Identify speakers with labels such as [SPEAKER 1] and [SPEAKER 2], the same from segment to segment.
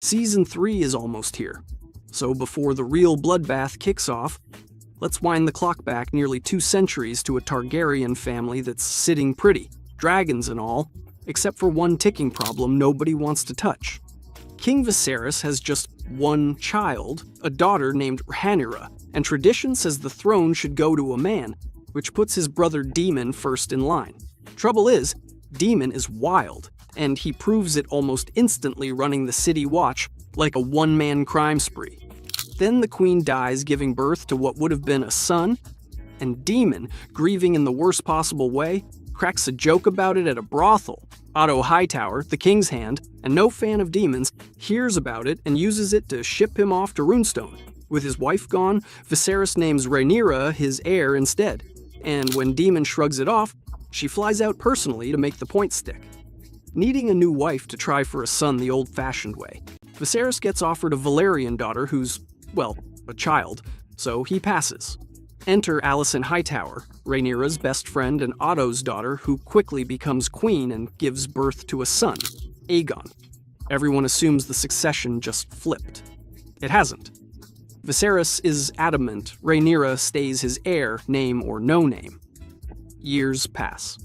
[SPEAKER 1] Season 3 is almost here, so before the real bloodbath kicks off, let's wind the clock back nearly 2 centuries to a Targaryen family that's sitting pretty, dragons and all, except for one ticking problem nobody wants to touch. King Viserys has just one child, a daughter named Rhaenyra, and tradition says the throne should go to a man, which puts his brother Daemon first in line. Trouble is, Daemon is wild, and he proves it almost instantly running the city watch like a one-man crime spree. Then the queen dies giving birth to what would have been a son, and Daemon, grieving in the worst possible way, cracks a joke about it at a brothel. Otto Hightower, the king's hand, and no fan of demons, hears about it and uses it to ship him off to Runestone. With his wife gone, Viserys names Rhaenyra his heir instead, and when Daemon shrugs it off, she flies out personally to make the point stick. Needing a new wife to try for a son the old-fashioned way, Viserys gets offered a Valyrian daughter who's, well, a child, so he passes. Enter Alicent Hightower, Rhaenyra's best friend and Otto's daughter, who quickly becomes queen and gives birth to a son, Aegon. Everyone assumes the succession just flipped. It hasn't. Viserys is adamant Rhaenyra stays his heir, name or no name. Years pass.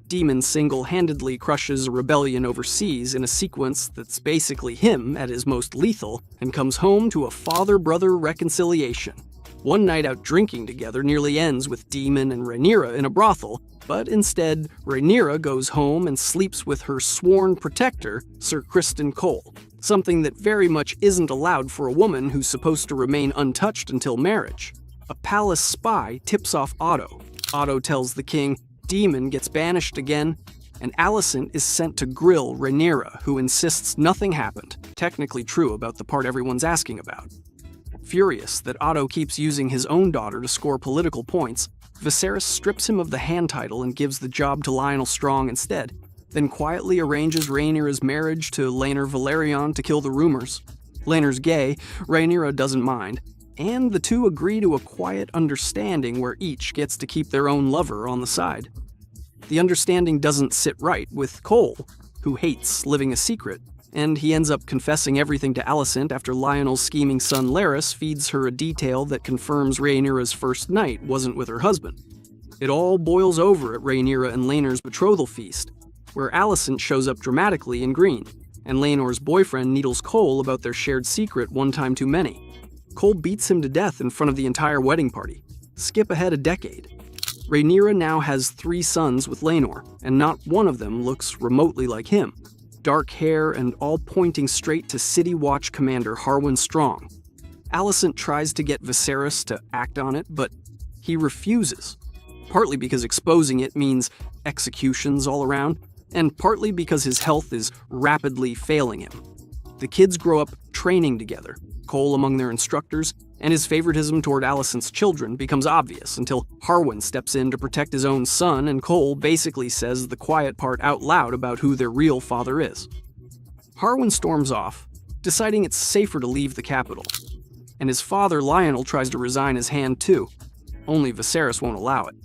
[SPEAKER 1] Daemon single-handedly crushes a rebellion overseas in a sequence that's basically him at his most lethal, and comes home to a father-brother reconciliation. One night out drinking together nearly ends with Daemon and Rhaenyra in a brothel, but instead, Rhaenyra goes home and sleeps with her sworn protector, Sir Criston Cole, something that very much isn't allowed for a woman who's supposed to remain untouched until marriage. A palace spy tips off Otto. Otto tells the king Daemon gets banished again, and Alicent is sent to grill Rhaenyra, who insists nothing happened, technically true about the part everyone's asking about. Furious that Otto keeps using his own daughter to score political points, Viserys strips him of the hand title and gives the job to Lyonel Strong instead, then quietly arranges Rhaenyra's marriage to Laenor Velaryon to kill the rumors. Laenor's gay, Rhaenyra doesn't mind, and the two agree to a quiet understanding where each gets to keep their own lover on the side. The understanding doesn't sit right with Cole, who hates living a secret, and he ends up confessing everything to Alicent after Lyonel's scheming son Larys feeds her a detail that confirms Rhaenyra's first night wasn't with her husband. It all boils over at Rhaenyra and Laenor's betrothal feast, where Alicent shows up dramatically in green, and Laenor's boyfriend needles Cole about their shared secret one time too many. Cole beats him to death in front of the entire wedding party. Skip ahead a decade. Rhaenyra now has 3 sons with Laenor, and not one of them looks remotely like him. Dark hair and all pointing straight to City Watch Commander Harwin Strong. Alicent tries to get Viserys to act on it, but he refuses. Partly because exposing it means executions all around, and partly because his health is rapidly failing him. The kids grow up training together, Cole among their instructors, and his favoritism toward Alicent's children becomes obvious until Harwin steps in to protect his own son, and Cole basically says the quiet part out loud about who their real father is. Harwin storms off, deciding it's safer to leave the capital, and his father Lyonel tries to resign his hand too, only Viserys won't allow it.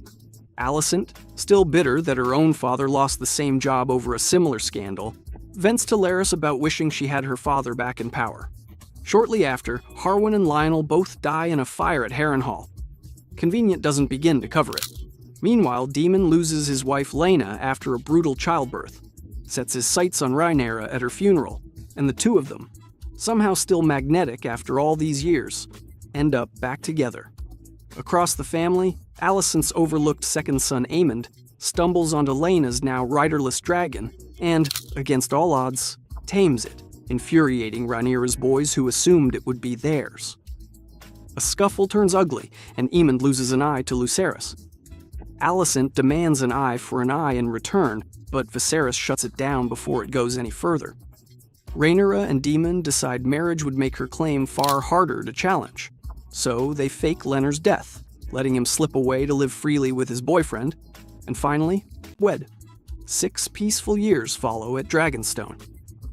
[SPEAKER 1] Alicent, still bitter that her own father lost the same job over a similar scandal, vents to Larys about wishing she had her father back in power. Shortly after, Harwin and Lyonel both die in a fire at Harrenhal. Convenient doesn't begin to cover it. Meanwhile, Daemon loses his wife Laena after a brutal childbirth, sets his sights on Rhaenyra at her funeral, and the two of them, somehow still magnetic after all these years, end up back together. Across the family, Alicent's overlooked second son Aemond stumbles onto Laena's now riderless dragon, and, against all odds, tames it, infuriating Rhaenyra's boys who assumed it would be theirs. A scuffle turns ugly, and Aemond loses an eye to Lucerys. Alicent demands an eye for an eye in return, but Viserys shuts it down before it goes any further. Rhaenyra and Daemon decide marriage would make her claim far harder to challenge, so they fake Laenor's death, letting him slip away to live freely with his boyfriend, and finally, wed. 6 peaceful years follow at Dragonstone.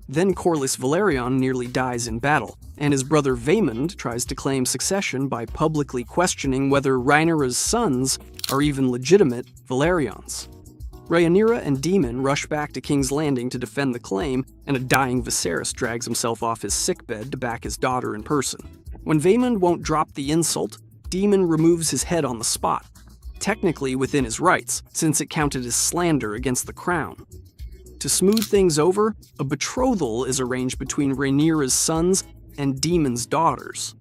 [SPEAKER 1] Then Corlys Velaryon nearly dies in battle, and his brother Vaemond tries to claim succession by publicly questioning whether Rhaenyra's sons are even legitimate Velaryons. Rhaenyra and Daemon rush back to King's Landing to defend the claim, and a dying Viserys drags himself off his sickbed to back his daughter in person. When Vaemond won't drop the insult, Daemon removes his head on the spot, technically within his rights, since it counted as slander against the crown. To smooth things over, a betrothal is arranged between Rhaenyra's sons and Daemon's daughters.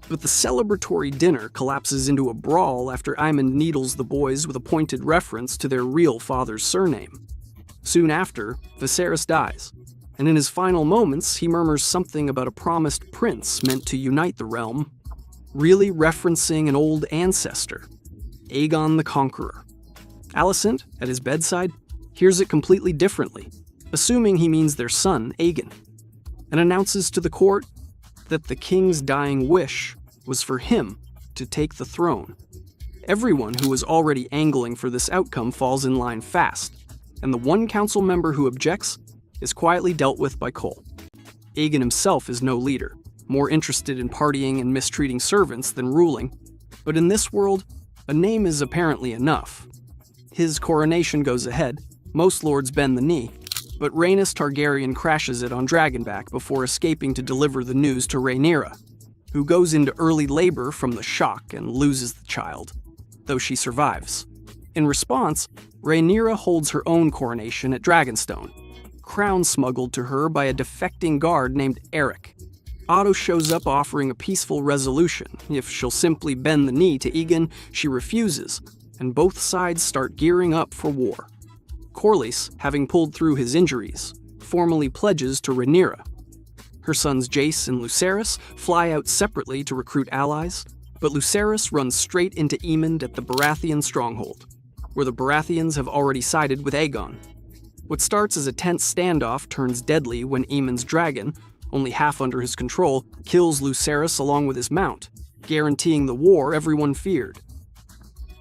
[SPEAKER 1] But the celebratory dinner collapses into a brawl after Aemond needles the boys with a pointed reference to their real father's surname. Soon after, Viserys dies, and in his final moments he murmurs something about a promised prince meant to unite the realm, really referencing an old ancestor, Aegon the Conqueror. Alicent, at his bedside, hears it completely differently, assuming he means their son, Aegon, and announces to the court that the king's dying wish was for him to take the throne. Everyone who was already angling for this outcome falls in line fast, and the one council member who objects is quietly dealt with by Cole. Aegon himself is no leader, more interested in partying and mistreating servants than ruling, but in this world, a name is apparently enough. His coronation goes ahead, most lords bend the knee, but Rhaenys Targaryen crashes it on Dragonback before escaping to deliver the news to Rhaenyra, who goes into early labor from the shock and loses the child, though she survives. In response, Rhaenyra holds her own coronation at Dragonstone, crown smuggled to her by a defecting guard named Eric. Otto shows up offering a peaceful resolution. If she'll simply bend the knee to Aegon, she refuses, and both sides start gearing up for war. Corlys, having pulled through his injuries, formally pledges to Rhaenyra. Her sons Jace and Lucerys fly out separately to recruit allies, but Lucerys runs straight into Aemond at the Baratheon stronghold, where the Baratheons have already sided with Aegon. What starts as a tense standoff turns deadly when Aemond's dragon, only half under his control, kills Lucerys along with his mount, guaranteeing the war everyone feared.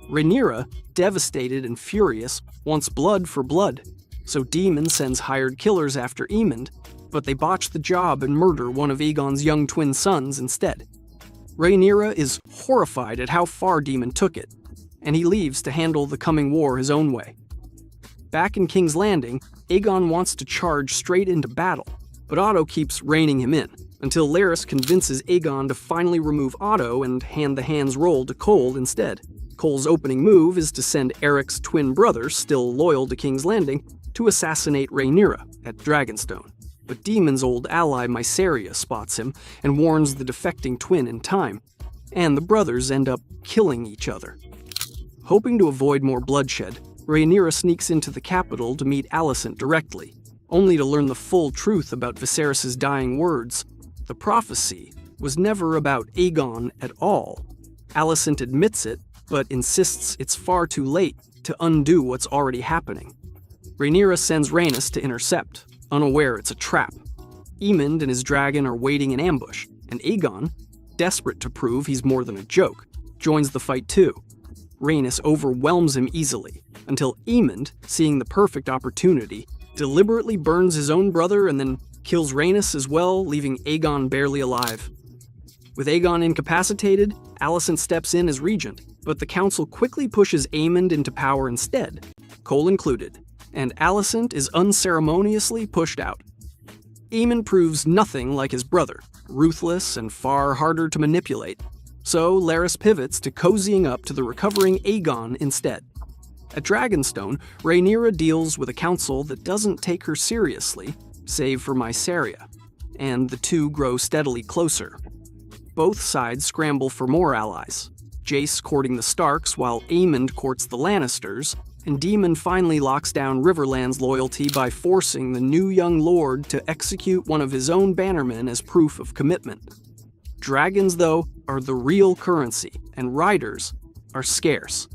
[SPEAKER 1] Rhaenyra, devastated and furious, wants blood for blood, so Daemon sends hired killers after Aemond, but they botch the job and murder one of Aegon's young twin sons instead. Rhaenyra is horrified at how far Daemon took it, and he leaves to handle the coming war his own way. Back in King's Landing, Aegon wants to charge straight into battle, but Otto keeps reining him in, until Larys convinces Aegon to finally remove Otto and hand the hand's role to Cole instead. Cole's opening move is to send Eric's twin brother, still loyal to King's Landing, to assassinate Rhaenyra at Dragonstone. But Daemon's old ally Mysaria spots him and warns the defecting twin in time, and the brothers end up killing each other. Hoping to avoid more bloodshed, Rhaenyra sneaks into the capital to meet Alicent directly, only to learn the full truth about Viserys' dying words. The prophecy was never about Aegon at all. Alicent admits it, but insists it's far too late to undo what's already happening. Rhaenyra sends Rhaenys to intercept, unaware it's a trap. Aemond and his dragon are waiting in ambush, and Aegon, desperate to prove he's more than a joke, joins the fight too. Rhaenys overwhelms him easily, until Aemond, seeing the perfect opportunity, deliberately burns his own brother and then kills Rhaenys as well, leaving Aegon barely alive. With Aegon incapacitated, Alicent steps in as regent, but the council quickly pushes Aemond into power instead, Cole included, and Alicent is unceremoniously pushed out. Aemond proves nothing like his brother, ruthless and far harder to manipulate, so Larys pivots to cozying up to the recovering Aegon instead. At Dragonstone, Rhaenyra deals with a council that doesn't take her seriously, save for Mysaria, and the two grow steadily closer. Both sides scramble for more allies, Jace courting the Starks while Aemond courts the Lannisters, and Daemon finally locks down Riverland's loyalty by forcing the new young lord to execute one of his own bannermen as proof of commitment. Dragons, though, are the real currency, and riders are scarce.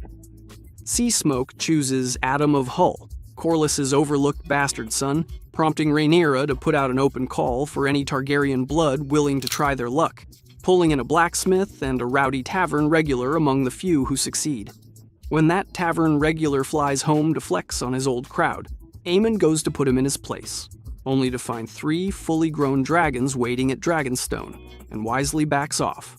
[SPEAKER 1] Seasmoke chooses Adam of Hull, Corlys's overlooked bastard son, prompting Rhaenyra to put out an open call for any Targaryen blood willing to try their luck, pulling in a blacksmith and a rowdy tavern regular among the few who succeed. When that tavern regular flies home to flex on his old crowd, Aemond goes to put him in his place, only to find 3 fully grown dragons waiting at Dragonstone, and wisely backs off.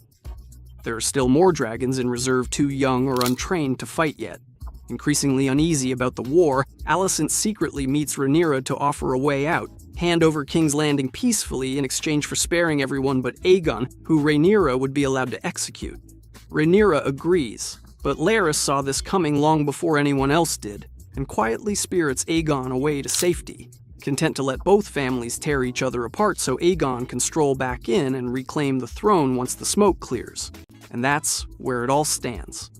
[SPEAKER 1] There are still more dragons in reserve too young or untrained to fight yet. Increasingly uneasy about the war, Alicent secretly meets Rhaenyra to offer a way out, hand over King's Landing peacefully in exchange for sparing everyone but Aegon, who Rhaenyra would be allowed to execute. Rhaenyra agrees, but Larys saw this coming long before anyone else did, and quietly spirits Aegon away to safety, content to let both families tear each other apart so Aegon can stroll back in and reclaim the throne once the smoke clears. And that's where it all stands.